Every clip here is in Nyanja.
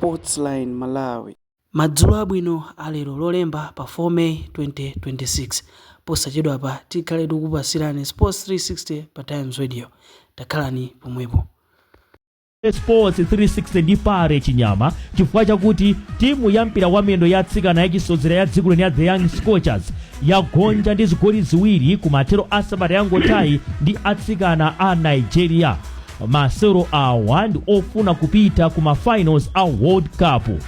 Sportsline Malawi. Madzulo abwino alero lolemba pa 4 May 2026. Posachedwa pa tikhale tikupasirani Sports 360 pa Times Radio. Takhalani pomwepo. Sports 360 ndi pare chinyama chifukwa chakuti timu ya mpira wa miyendo ya atsikana ya chisodzera ya dziko lino ya The Young Scorchers yagonja ndi zigoli ziwiri ku mathero a sabata yangotayi ndi atsikana a Nigeria. Masewero awa ndi ofuna kupita ku mafinals a World Cup.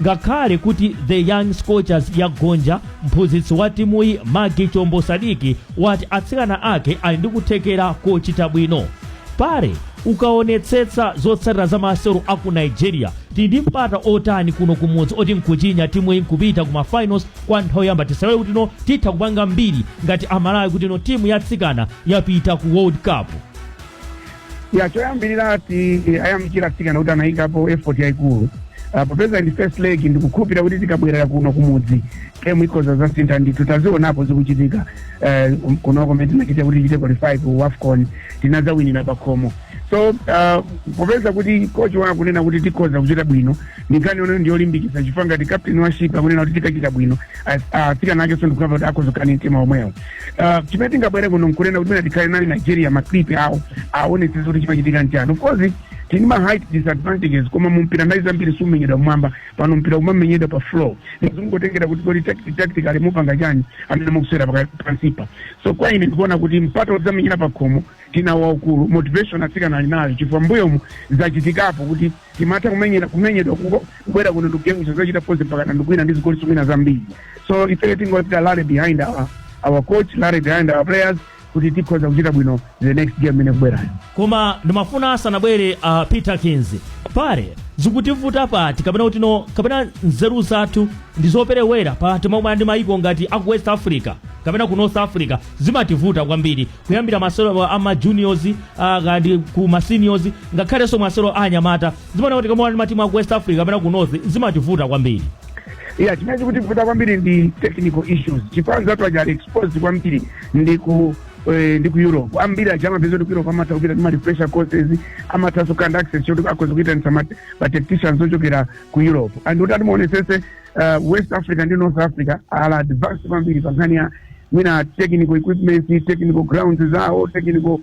Ngakhale kuti The Young Scorchers yagonja, mphunzitsi wa timuyi Magi Chombo Sadiki wati atsikana ake ali ndi kuthekera kochita bwino. Pare ukaonetsetsa zotsatira za masewero aku Nigeria tindi mpata otani kuno kumudzi oti nkuchinya timu inkupita ku mafinals kwa nthawi yamba tisawe kuti no titha kupanga mbiri ngati Malawi kuti no timu yatsikana yapita ku World Cup. Choyambirira ati ayamikira atsikana kuti anayikapo effort yaikulu. Popeza ndi first leg ndikukhulupirira kuti tikabwerera kuno kumudzi game ikoza zasintha ndithu tazionapo zikuchitika kunoko mmene tinachita kuti tichite qualify ku AFCON tinadzawinira pakhomo. So popeza kuti coach wakunena kuti tikhoza kuchita bwino ndikani ono ndiyolimbikitsa chifukwa ngati captain wa ship akunena kuti tikachita bwino atsikana ake sondikupapa kuti akhozokani mtima omwewo. Chimene tingabwere kuno nkunena kuti tikhale nali Nigeria maclip awo aonetse kuti chimachitika nchani. Of course tini ma height disadvantages koma mumpira ndayi zambiri sumenyedwa mwamba pano mpira umamenyedwa pa floor ndikungotengera kuti kodi tactically mupanga chani amene mukusera pansipa. So kwa ine ndikuona kuti mpato zamenyera pa khomo tina waukulu motivation atsikana ali nayo chifukwa mbuyomu zachitikapo kuti timatha kumenyedwa kubwera kuno ndikugengu chazachita pose mpaka ndikuina ndi zigoli sumina zambiri. So ife tingopita lale behind our coach, lale behind our players kuti tikhoza kuchita bwino the next game ine kubwera. Koma ndimafuna asanabwere Peter Kinzi pare zikutivuta pati kapena kuti no kapena nzeru zathu ndizoperewera pati momwe ndi maiko ngati aku West Africa kapena ku North Africa zimativuta kwambiri kuyambira masewero ama juniors ngati ku ma seniors ngakhale so masewero anyamata zimaona kuti kama matimu aku West Africa kapena ku North zimativuta kwambiri. Chimene kuti kuvuta kwambiri ndi technical issues. Chipanza tu ajali exposed kwambiri ndi ku Europe ambira chama pezo ku Europe amata kupita ndi pressure courses amata so kind access choti akoze kuita nsamati ba technicians ochokera ku Europe and utati muonesese West Africa ndi North Africa ala advanced kwambiri pangania mina technical equipment, technical grounds zao, technical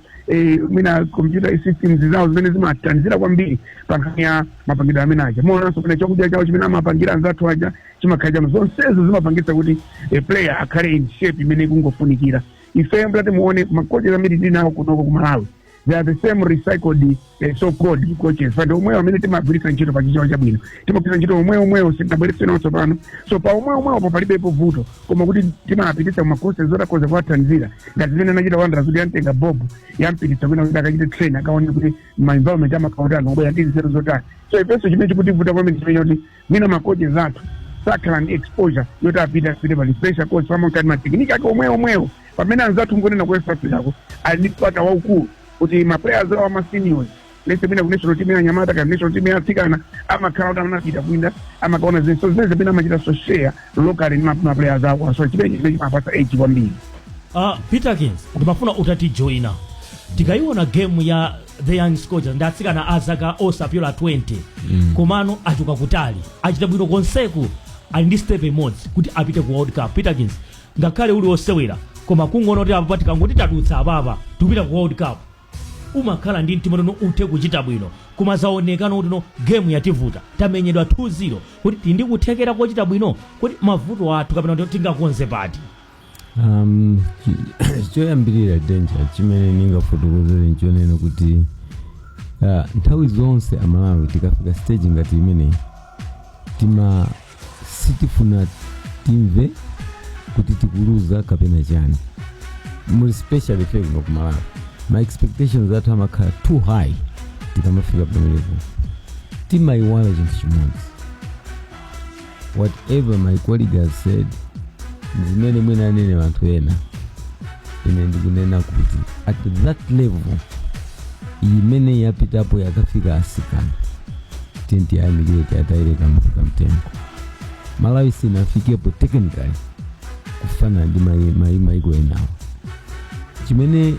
mina computer systems zao zimene zimatanzira kwambiri pangania mapangidwe amenaje mona so kuna chokudya chao chimene amapangira anzathu aja chimakhaja zonsezo zimapangisa kuti player akhale in shape imene kungofunikira. Ife mplate muone makocha zambiri tinawo kunoko ku Malawi they are the same recycled so-called coaches. But omwewo amene timagwiritsa ntchito pa chichawo chabwino timagwiritsa ntchito omwewo sitinabweretse nawo tsopano. So pa omwewo palibepo vuto koma kuti timapititsa makosi zotakoza kuwathanzira ngati zimene anachita wandera kuti yantenga bob yampititsa kwina kuti akachite train akaone kuti ma environment amakaunti anobwera ndi nzeru zotani. So ifenso chimene chikutivuta kwamene chimene kuti mina makocha zathu sakhala ndi exposure yoti apite pali pressure coach pamonkati matekiniki ake omwewo pamene anzathu ngonena ku West Africa ali ndi mpata waukulu kuti ma players awo ama seniors lese mina ku national team ya nyamata ka national team ya atsikana amakhala kuti anapita kwina amakaona zinso zimene zimene amachita so share locally ndi ma players awo. So chimene chimapasa age kwambiri. Peter Kins ndimafuna utati joina tikaiona game ya The Young Scorchers ndatsikana azaka osapyola 20 komano achuka kutali achita bwino konseku ali ndi step imodzi kuti apite ku World Cup. Peter Kins ngakhale uli osewera koma kungono kuti apa patikangoti tatutsa apapa tupita ku World Cup umakhala ndi mtima nono uthe kuchita bwino koma zaonekana kuti no game yativuta tamenyedwa 2-0 kuti tindi kuthekera kochita bwino kuti mavuto athu kapena kuti tingakonze pati. Choyambirira danger chimene ningafotokozere nchonena kuti nthawi zonse Malawi tikafika stage ngati imene sitifuna timve kuti tikuluza kapena chani more especially kuno ku Malawi. My expectations athu amakhala too high tikamafika pamenepo timaiwala chinthu chimodzi whatever my colleague has said zimene mwina anene wanthu ena ine ndikunena kuti at that level imene yapitapo yakafika asikana tenti ayamikire tiatayireka mfika mtengo. Malawi sinafikepo technically kufana ndi maiko enawo chimene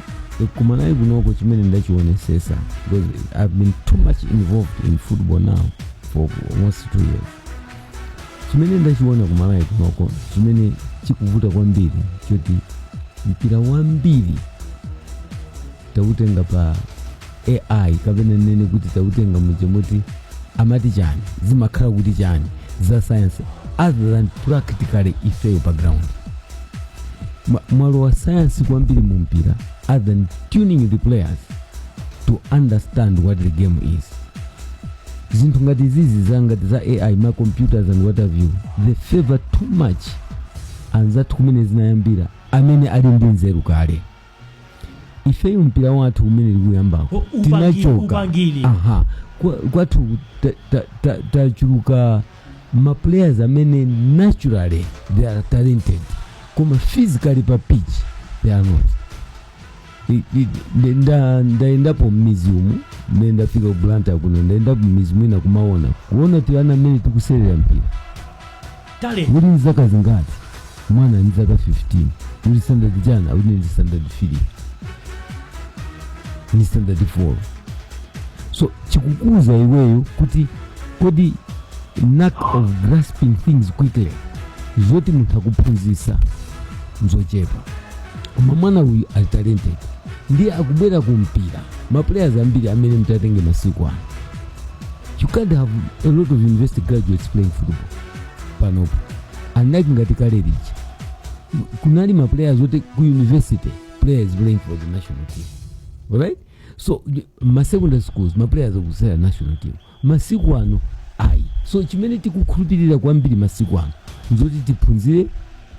kumanayi kunoko chimene ndachionesesa because I've been too much involved in football now for almost 2 years. Chimene ndachiona ku Malawi kunoko chimene chikuvuta kwambiri choti mpira wambiri tautenga pa AI kapena nene kuti tautenga muchemoti amati chani zimakhala kuti chani za science other than practically ifeyo pa ground. Mwalo wa science kwambiri mu mpira other than tuning the players to understand what the game is. Zinthu ngati zizi zangati za AI ma computers and what have you, they favor too much anzathu kumene zinayambira amene ali ndi nzeru kale. Ifeyo mpira wathu umene likuyambako tinachoka kwathu tachuluka ma players amene naturally they are talented koma physically pa pitch they are not. Ndaendapo museum ndafika ku Blantyre kuno ndaendapo museum ina kumaona kuona ti ana amene tikuserera mpira talent uli nzaka zingati mwana ni zaka 15 uli standard jana uli ni standard 3 ni standard 4. So chikukuza iweyo kuti kodi knack of grasping things quickly zoti munthu akuphunzisa nzochepa koma mwana uyu ali talented ndiye akubwera kumpira ma players ambiri amene mtatenge masiku ano. You can't have a lot of university graduates playing football panopo unlike ngati kale lija kunali ma players wote ku university players playing for the national team, alright? So ma secondary schools ma players akusera national team masiku ano ayi. So chimene tikukhulupirira kwambiri masiku ano nzoti tiphunzire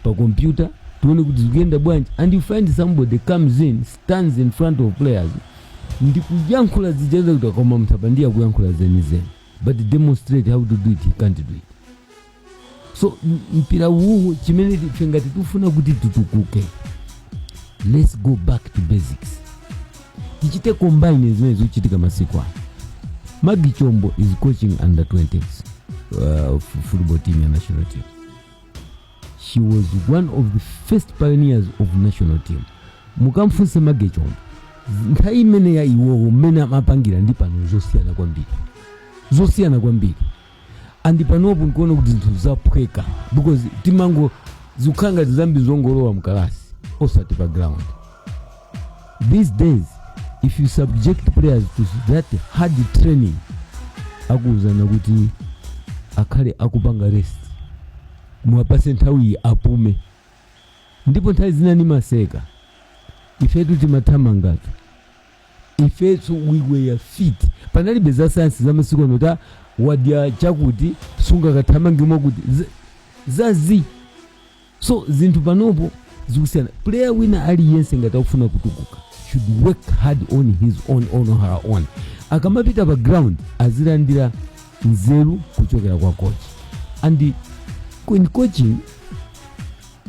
pa computer tuone kuti zikuyenda bwanji, and you find somebody comes in stands in front of players ndikuyankhula zijaza kuti koma mthapandia kuyankhula zenizeni but demonstrate how to do it, he can't do it. So mpira huu chimene tifengati tufuna kuti tutukuke, let's go back to basics. Tichite combine zimene zikuchitika masiku ano. Magi Chombo is coaching under 20s football team ya national team. She was one of the first pioneers of national team. Mukamfunse Magi Chombo nthawi imene ya iwowo mmene amapangira ndi pano zosiyana kwambiri andi panopo nkuona kuti zinthu zaphweka because timango zikhanga zambiri zongolowa mkalasi osati pa ground. These days if you subject players to that hard training akuzana kuti akhale akupanga rest muwapase nthawi apume ndipo nthawi zina ni maseka ifetu timathamangatu ifetu we were fit panalibe za science zamasiku ano wadya chakuti sunga kathamangimo kuti zazi. So zinthu panopo zikusiyana. Player wina aliyense ngati akufuna kutukuka should work hard on his own on her own. Akamapita pa ground azilandira nzeru kuchokera kwa coach. And in coaching,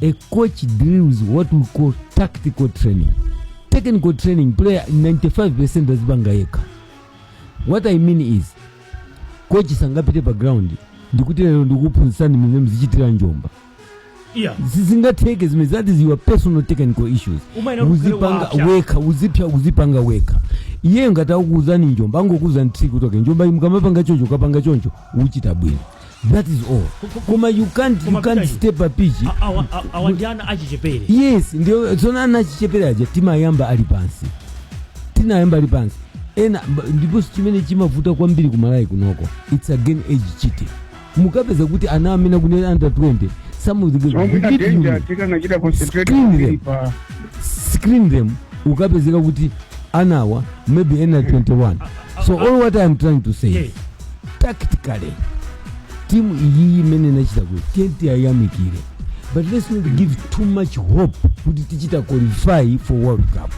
a coach drills what we call tactical training. Technical training, player 95% azibanga yeka. What I mean is, coach sangapite pa ground ndikuti lero ndikuphunzitsani mine mzichitira njomba. Yeah. Zingateke zimene, that is your personal technical issues. Uzipanga weka, uzipanga weka. Iye ngati akukuuzani njomba, angokuuzani trick kutoka njomba mukamapanga choncho kapanga choncho uchita bwino. That is all. Kuma you can't step a pitch. Awajana achichepere. Yes, ndio zona achichepere aje tima yamba ali pansi. Tina yamba ali pansi. Ena ndipo chimene chimavuta kwambiri ku Malawi kunoko. It's again age cheating. Mukapeza kuti ana amene kunena under 20 some of the screen them ukapezeka kuti anawa maybe ena 21. So all what I am trying to say is tactically team iyi imene nachita kuti tenti ayamikire, but let's not give too much hope kuti tichita qualify for World Cup.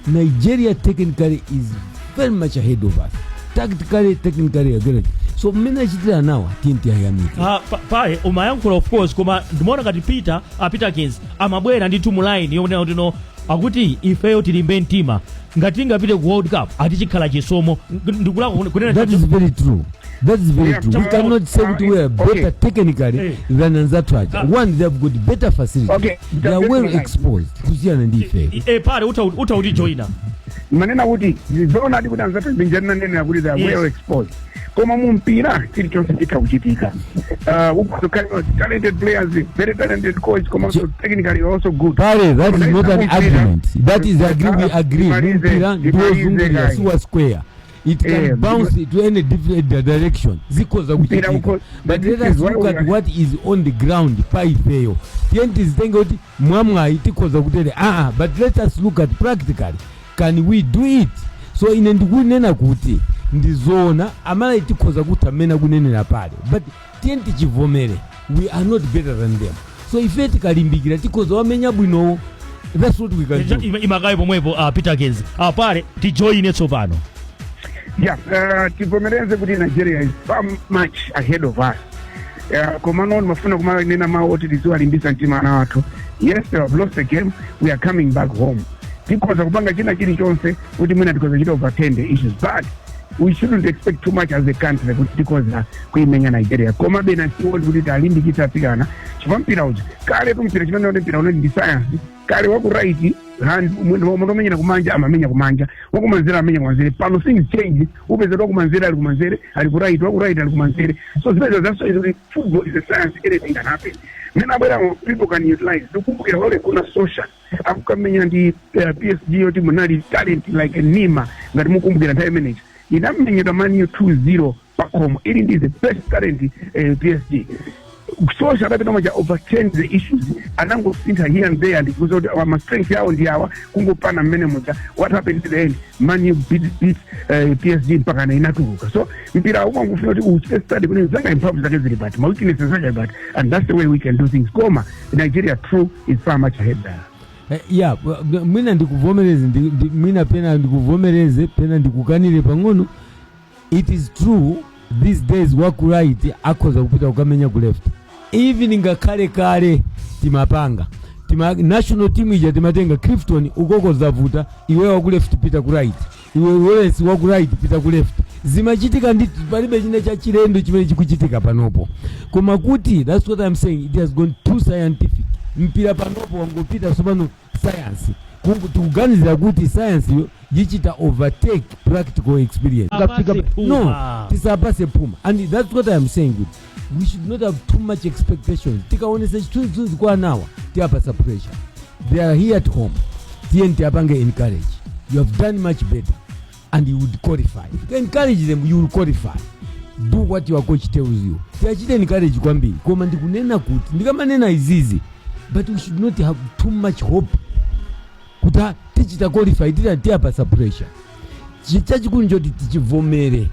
Nigeria technically is very much ahead of us, technically ability. So mmene achitira nawa tenti ayamikire. Pale umayankhula of course koma ndimaona ngati Peter Kings amabwera ndi team line yomwe ndino akuti ifeyo tilimbe mtima ngati ngapite ku World Cup atichikhala chisomo kunena. That is very true. That is very true. We cannot say that we are better technically than Nzatwaja. One, they have got better facilities. Okay. They are well exposed. Kusiana ndi ife. Pale uti joina. Manena kuti zona ndi kuti Nzatwaja binjana nene akuti they are well exposed. koma mu mpira chilichonse chikuchitika. Talented players, very talented coach, koma also technically also good. Pare, that is not an argument. That is we agree. Mpira ndozungulira siwa square. It can bounce to any different direction. Zikoza kuchitika. But let us look at what is on the ground. Paifeyo. Tienti zitenga kuti mwamwa itikoza kutele. But let us look at practically. Can we do it? So ine ndikunena kuti ndizona amala itikoza kutamena kunenera pale. But tienti chivomere. We are not better than them. So ife tikalimbikira tikoza wamenya bwino. That's what we can do. Imagaye pomwepo Peter Kenzi. Pale tijoine tsopano. Yeah, tivomereze kuti Nigeria is far much ahead of us. Komano mafuna kumala nena maoti tiziwa limbisa ntima na watu. Yes, they have lost the game. We are coming back home. Tikoza kupanga china chini chonse kuti mwina tikoza chita overtend the issues. But we shouldn't expect too much as a country kuti tikoza kuimenya Nigeria. Koma bena siwoli kuti talimbikita atikana. Chifa mpira uja. Kale kumpira chimene wale mpira unani di science. Kale waku right hand umuntu menya kumanja amamenya kumanja wakumanzera amenya kumanzere pano things change upeze wakumanzera ali kumanzere ali ku right waku right ali kumanzere so that's why football is a science. Anything can happen. Mena bwana people can utilize dukumbukira wale kuna social akukamenya ndi PSG yoti munali talent like Nima ngati mukumbukira time minutes inamenya tamani 2-0 pakomo ili ndi the best talent PSG. Social rapid number overturn the issues anango sinta here and there and because of our strength yao ndi awa kungopana minimum. What happened to the end? Man U beat PSG mpaka na inatuka. So mpira uko ngufuna kuti study kuni zanga improve zake zili but my weakness is but and that's the way we can do things. Koma Nigeria true is far much ahead there. Yeah, mina ndikuvomereze mina pena ndikuvomereze pena ndikukanire pang'ono. It is true these days waku right akoza kupita ukamenya ku left. Even kale timapanga national team ija timatenga Clifton ukoko zavuta iwe waku left pita ku right iwe Wallace waku right pita ku left zimachitika ndi palibe china cha chilendo chimene chikuchitika panopo koma kuti that's what I'm saying, it has gone too scientific. Mpira panopo wangopita sopano science kuganizira kuti science yo yichita overtake practical experience. No, tisapase puma and that's what I'm saying. We should not have too much expectations. Tikaonesa chitunzi kwa nawa tiapasa pressure. They are here at home. TNT apange encourage. You have done much better and you would qualify. If you encourage them, you will qualify. Do what your coach tells you. Tiachite encourage kwambiri. Koma ndikunena kuti ndikamanena izizi. But we should not have too much hope. Kuta tichita qualify tiapasa pressure. Chichachikulu njoti tichivomere.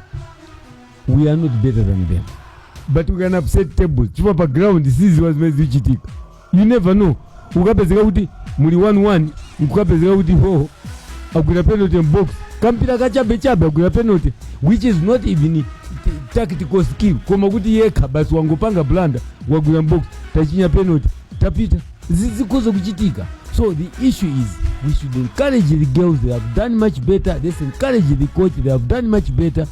We are not better than them. But we can upset tables. Chipa pa ground sisi wazimezi uchitika. You never know. Ukapezeka kuti muli 1-1, ukapezeka kuti agwira penalty in box. Kampira kachabe agwira penalty which is not even tactical skill. Koma kuti yeka basi wangopanga blunder wagwira box tachinya penalty tapita. Zikozo kuchitika. So the issue is we should encourage the girls. They have done much better. Let's encourage the coach. They have done much better.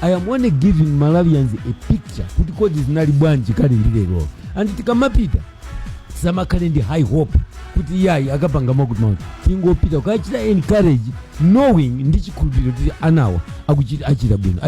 I am only giving Malawians a picture. Kuti coach is nali bwanji kali ndilero. And tikamapita sama kali ndi high hope. Kuti yayi akapanga makuti tingopita kachita encourage knowing ndichikhulupiriro kuti anawa achita bwino.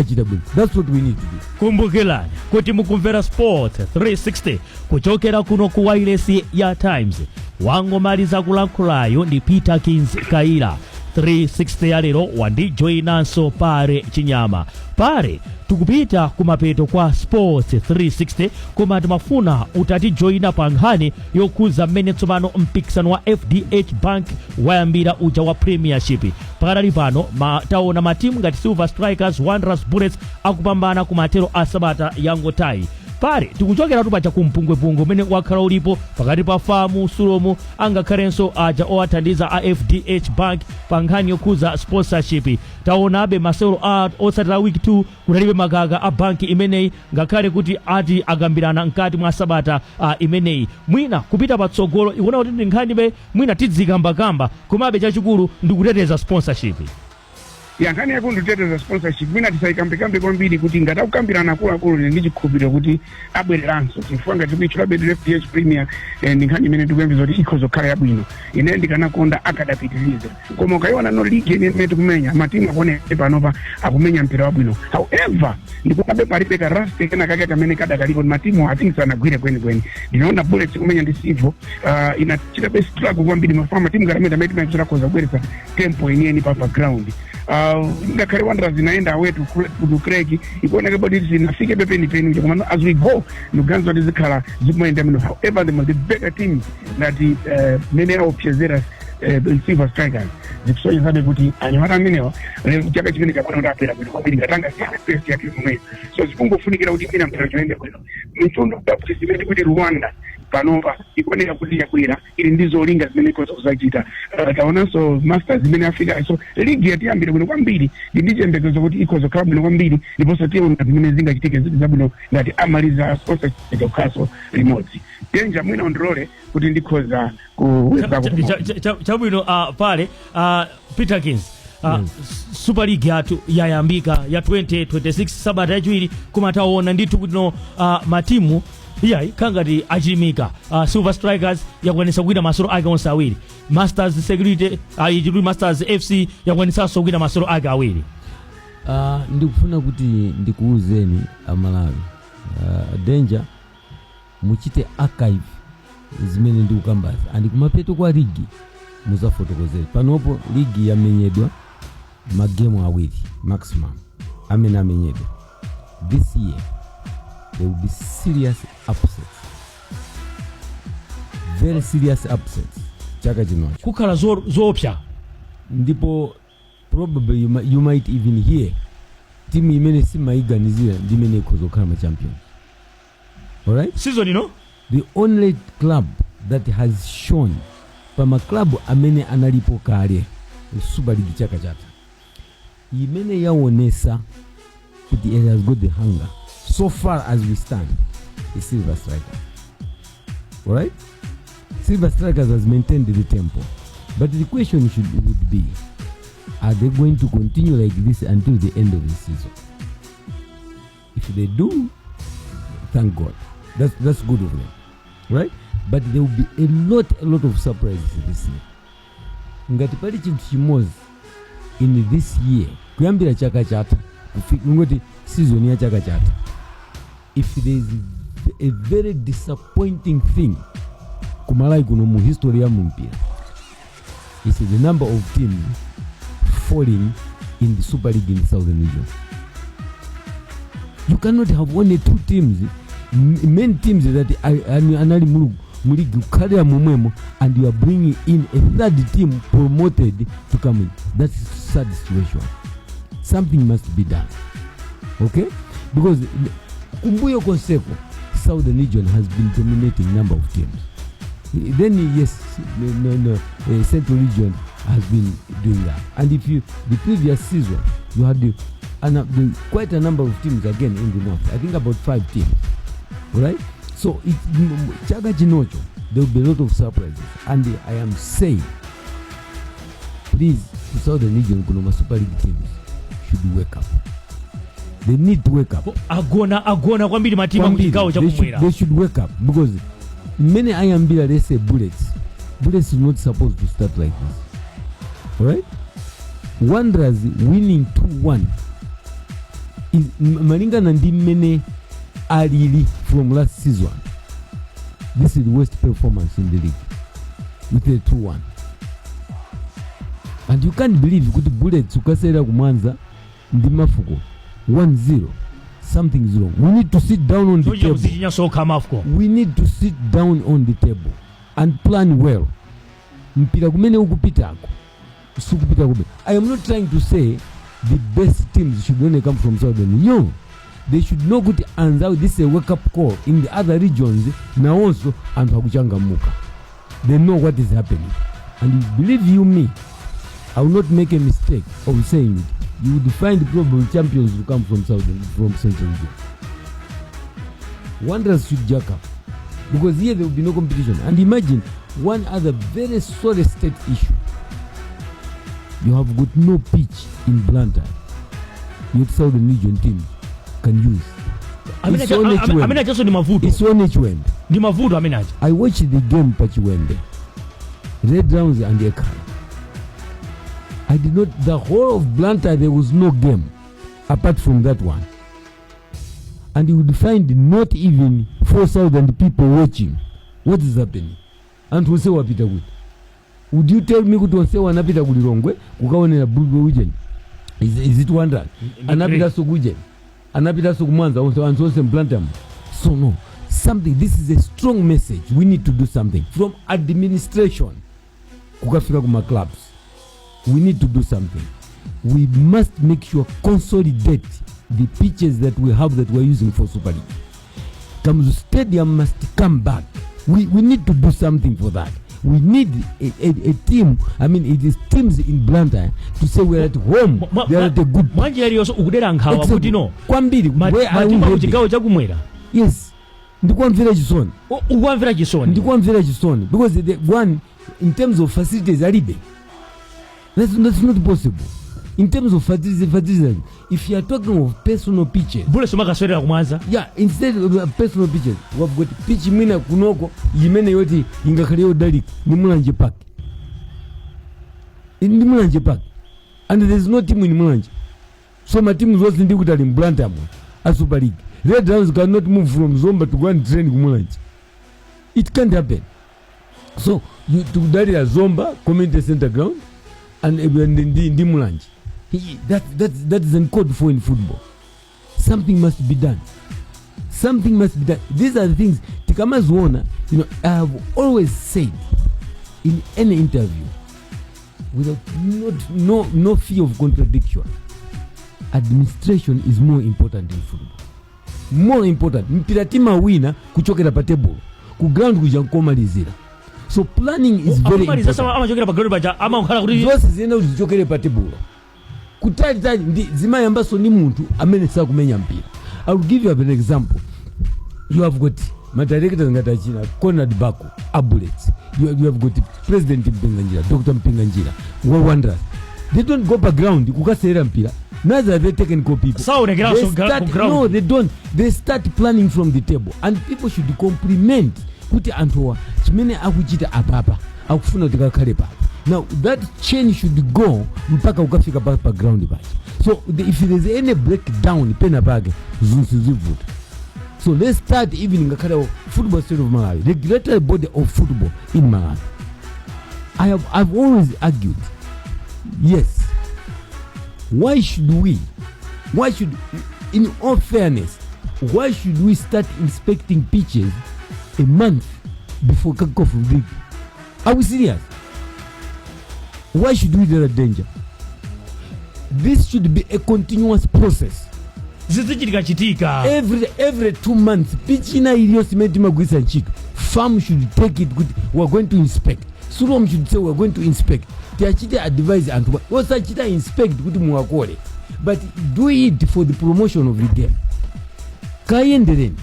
That's what we need to do. Kumbukirani kuti mukumvera Sport 360 kuchokera kuno ku wireless ya Times. Wangomaliza kulankhulayo ndi Peter Kenzi Kaira. 360 ya lero wandijoinanso pare chinyama. Pare tukupita kumapeto kwa Sports 360 koma timafuna utatijoina pa nkhani yokuza mmene tsopano mpikisano wa FDH Bank wayambira uja wa Premiership. Pakali pano taona matimu ngati Silver Strikers, Wanderers, Bullets akupambana kumatero asabata yangotai. Pare tikuchokera tupacha kumpungwepungwe umene wakhala ulipo pakati pa Famu, Sulomu angakhalenso aja owathandiza a FDH Bank pa nkhani yokuza sponsorship. Taonabe masewero otsatira week 2 kunalibe magaga a banki imeneyi ngakhale kuti ati agambirana mkati mwa sabata imeneyi. Mwina kupita patsogolo ikuona kuti nkhanibe mwina tidzikambakamba komabe chachikulu ndikuteteza sponsorship. yankhani yakunditeteza sponsorship mwina tisaikambekambe kwambiri kuti ngati akukambirana akuluakulu ndi chikhulupiriro kuti abwereranso chifukwa ngati kuichula bedu FDH Premier ndi nkhani imene tikuyembeza kuti ikhoza kukhala yabwino ine ndikanakonda akadapitiriza koma ukaiona no league imene tikumenya matimu akuoneka panopa akumenya mpira wabwino however ndikukabe palibe ka rust kena kake kamene kadakalipo matimu atingisanagwire kwenikweni ndinaona Bullets kumenya ndi Silvo inachita best struggle kwambiri mafama timu ngarameda amene timakuchita koza kubweretsa tempo yeniyeni pa background ngakhale Wanderers zinaenda wetu ku Craig ikuoneka bodi zinafike pepeni koma as we go nuganzo ndizikhala zikumenda mino however the better team that mene opchezera Silver Strikers zikusonyeza kuti anyamata amenewa chaka chimene chakwana kuti apera bwino kwambiri ngatanga space yake kumwe so zikungofunikira kuti ina mpira chinoende bwino mfundo kuti zimene kuti Rwanda panopa ikuoneka kuti yakwera ili ndizolinga zimene ikoza kuzachita taonanso Masters zimene afika so league yatiyambire bwino kwambiri ndichembekezo kuti ikoza kukhala bwino kwambiri ndiponso tiona zimene zingachitike ziti zabwino ngati amaliza sponsorship yakhaso remote danger mwina ondrole kuti ndikhoza kuweza chabwino pale Peterkins Super League yatu yayambika ya 2026 sabata yachiwiri kumataona ndithu kuti matimu iyayi kangati achimika Silver Strikers yakwanisa kuwina masolo ake onse awiri Masters Security ichiduli Masters FC yakwanisanso kuwina masolo ake awiri ndikufuna kuti ndikuuzeni Malawi danger muchite archive zimene ndikukambaza andi kumapeto kwa ligi muzafotokozera panopo ligi yamenyedwa magemu awiri maximum amene amenyedwa this year there will be serious upsets, very serious upsets chaka chinocho kukhala zoopsa ndipo probably you might even hear timu imene simaiganizira ndimene ikhozokhala ma champions. All right, season you know the only club that has shown pama club amene analipo kale Super League chaka chata imene yaonesa kuti it has got the hunger so far as we stand is Silver Strikers. All right, Silver Strikers has maintained the tempo, but the question would be, are they going to continue like this until the end of the season? If they do, thank God, that's good of them, right? But there will be a lot of surprises this year. Ngati pali chinthu chimozi in this year kuyambira chaka chata ngoti season ya chaka chata, if there is a very disappointing thing kumalawi kuno mu history ya mpira, it's the number of teams falling in the Super League in the Southern region. You cannot have only two teams, main teams that anali muligi ukhalira momwemo, and you are bringing in a third team promoted to come in. That's a sad situation. Something must be done, okay? Because kumbuyo konseko Southern region has been dominating number of teams. Then yes, Central region has been doing that. And if the previous season you had quite a number of teams again in the north, I think about 5 teams, right? So chaka chinocho there will be a lot of surprises, and I am saying, please, the Southern region kunoma Super League teams should wake up. They need to wake up. Agona kwambiri matimu mkikao cha kumwera. They should wake up, because many Ayambila, they say Bullets is not supposed to start like this. Alright? Wanderers winning 2-1 is Maringa Nandi Mene Alili from last season. This is the worst performance in the league with a 2-1. And you can't believe kuti Bullets ukasera kumanza ndimafuko 1-0. Something is wrong. We need to sit down on the table. We need to sit down on the table and plan well. Mpira kumene ukupitako sukupita kube. I am not trying to say the best teams should only come from Southern. No, they should know kuti anzao, this is a wake up call in the other regions na also antu hakuchangamuka. They know what is happening, and believe you me, I will not make a mistake of saying it. You would find the probable champions to come from Central region. Wanderers should jack up, because here there will be no competition. And imagine one other very sorry state issue. you have got no pitch in Blantyre. Your Southern Region team can use. It's on each end. I watched the game Pachiwende. Red Rounds and Ekran. I did not, the whole of Blantyre, there was no game apart from that one. And you would find not even 4,000 people watching. What is happening? And we say wapita good. Would you tell me kuti onse wanapita kulilongwe kukaonera Bulbo Weekend? Is it wonder? Anapita sokuje. Anapita sokumwanza onse Blantyre. So no, something, this is a strong message. We need to do something from administration kukafika kuma clubs. We need to do something. We must make sure consolidate the pitches that we have that we're using for Super League. Kamzu Stadium must come back. We need to do something for that. We need a team. I mean, it is teams in Blantyre to say we're at home. They are at a good. Where are we heading? Yes. Ndikumva Chisoni. Because the one, in terms of facilities, that's not possible. In terms of facilities, if you are talking of personal pitches, yeah, instead of personal pitches, we've got pitch mina kunoko yimene yoti ingakhaleo dalik ni Mulanje Park. In the Mulanje Park, and there is no team in Mulanje. So my team is also in Blantyre as Super League. Red Rounds cannot move from Zomba to go and train in Mulanje. It can't happen. So you to Daria Zomba community center ground and in the Mulanje. That is uncalled for in football. Something must be done. Something must be done. These are the things. Tikamazuona, I have always said in any interview, without no fear of contradiction, administration is more important in football. More important. Mpira tima wina kuchokera pa table. Ku ground kujankomalizira. So planning is very important. Those zina kuchokera pa table. Kutali zimayambaso ni muntu amene sa kumenya mpira. I will give you an example. You have got my director ngatachina Conrad Bako Abulets. You have got President Mpinganjira, Dr. Mpinganjira, Wanderers. They don't go background kukasera mpira. Neither are they technical people. So they start, no, they don't. They start planning from the table, and people should compliment kuti antoa chimene akuchita apapa akufuna kuti kakhale papa. Now that change should go mpaka ukafika pa ground page. So if there is any breakdown pena page zivuta. So let's start even ngakhala football state of Malawi, regulatory body of football in Malawi. I've always argued, yes, why should in all fairness, why should we start inspecting pitches a month before kick-off of the league? Are we serious? Why should we do that danger? This should be a continuous process. Every 2 months, pitch ina iliyosimenti magwisa nchika. Farm should take it good. We're going to inspect. Surom should say we're going to inspect. Tiachita advise and what's chita inspect good muakore. But do it for the promotion of the game. Kayenderen.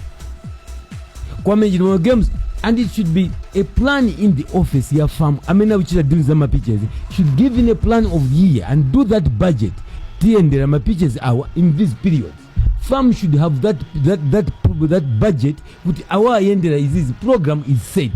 Kwa menjino games, and it should be a plan in the office ya farm. Amena which are doing some pitches should give in a plan of year and do that budget. Tiendera ma pitches hour in this period. Farm should have that budget with our yendera is this program is set.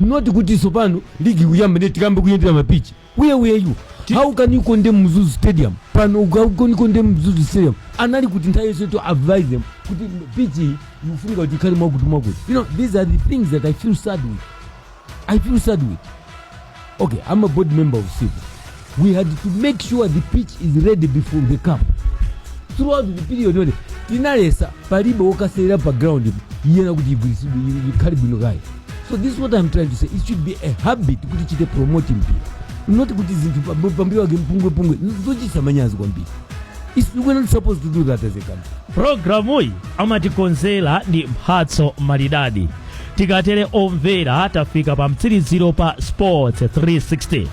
Not kuti sopano ligi uyambe tikambe kuyendera ma pitch. Where are you? How can you condemn Mzuzu Stadium? Pano ukoni condemn Mzuzu Stadium. Anali kuti nthawi to advise them kuti pitch yufunga kuti kali mwakuti. These are the things that I feel sad with. Okay, I'm a board member of CIV. We had to make sure the pitch is ready before the camp. Throughout the period, tinalesa palibe okasera pa ground yena kuti kali bwino kai. So this is what I'm trying to say. It should be a habit kuti chite promoting mpira. Not kuti zinthu pambiwa pungwe zochisa manyazi kwambiri. We're not supposed to do that as a country. Programu hii amatikonzera ndi mphatso maridadi. Tikatere omvera tafika pa mtsiriziro pa Sports 360.